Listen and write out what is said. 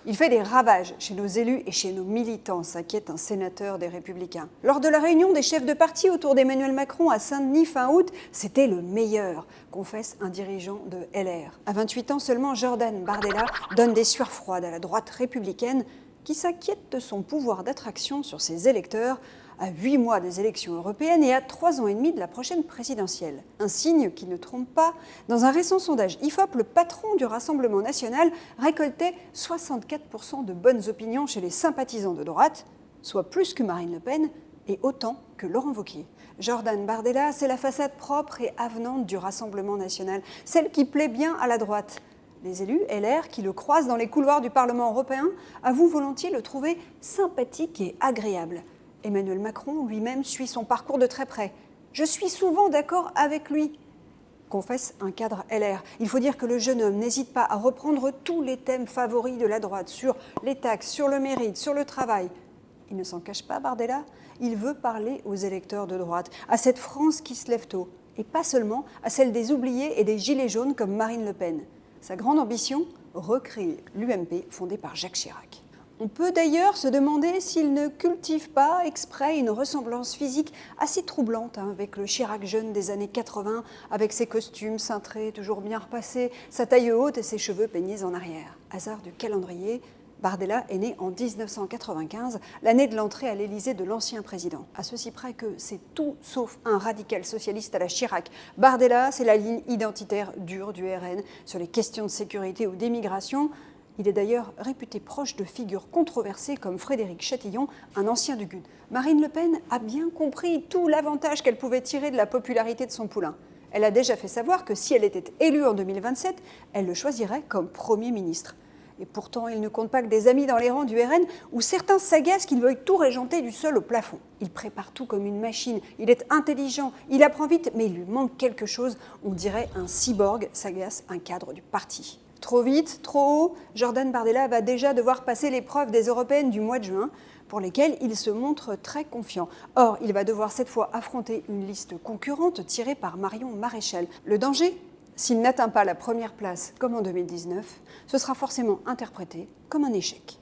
Il fait des ravages chez nos élus et chez nos militants, s'inquiète un sénateur des Républicains. Lors de la réunion des chefs de parti autour d'Emmanuel Macron à Saint-Denis fin août, c'était le meilleur, confesse un dirigeant de LR. À 28 ans seulement, Jordan Bardella donne des sueurs froides à la droite républicaine qui s'inquiète de son pouvoir d'attraction sur ses électeurs à 8 mois des élections européennes et à 3 ans et demi de la prochaine présidentielle. Un signe qui ne trompe pas. Dans un récent sondage IFOP, le patron du Rassemblement national récoltait 64% de bonnes opinions chez les sympathisants de droite, soit plus que Marine Le Pen et autant que Laurent Wauquiez. Jordan Bardella, c'est la façade propre et avenante du Rassemblement national, celle qui plaît bien à la droite. Les élus LR qui le croisent dans les couloirs du Parlement européen avouent volontiers le trouver sympathique et agréable. Emmanuel Macron lui-même suit son parcours de très près. « Je suis souvent d'accord avec lui », confesse un cadre LR. Il faut dire que le jeune homme n'hésite pas à reprendre tous les thèmes favoris de la droite, sur les taxes, sur le mérite, sur le travail. Il ne s'en cache pas, Bardella, il veut parler aux électeurs de droite, à cette France qui se lève tôt, et pas seulement à celle des oubliés et des gilets jaunes comme Marine Le Pen. Sa grande ambition, recréer l'UMP fondée par Jacques Chirac. On peut d'ailleurs se demander s'il ne cultive pas exprès une ressemblance physique assez troublante avec le Chirac jeune des années 80, avec ses costumes cintrés, toujours bien repassés, sa taille haute et ses cheveux peignés en arrière. Hasard du calendrier, Bardella est né en 1995, l'année de l'entrée à l'Élysée de l'ancien président. À ceci près que c'est tout sauf un radical socialiste à la Chirac. Bardella, c'est la ligne identitaire dure du RN sur les questions de sécurité ou d'émigration. Il est d'ailleurs réputé proche de figures controversées comme Frédéric Chatillon, un ancien du GUD. Marine Le Pen a bien compris tout l'avantage qu'elle pouvait tirer de la popularité de son poulain. Elle a déjà fait savoir que si elle était élue en 2027, elle le choisirait comme Premier ministre. Et pourtant, il ne compte pas que des amis dans les rangs du RN où certains s'agacent qu'il veuille tout régenter du sol au plafond. Il prépare tout comme une machine, il est intelligent, il apprend vite, mais il lui manque quelque chose, on dirait un cyborg, s'agace un cadre du parti. Trop vite, trop haut, Jordan Bardella va déjà devoir passer l'épreuve des européennes du mois de juin, pour lesquelles il se montre très confiant. Or, il va devoir cette fois affronter une liste concurrente tirée par Marion Maréchal. Le danger ? S'il n'atteint pas la première place comme en 2019, ce sera forcément interprété comme un échec.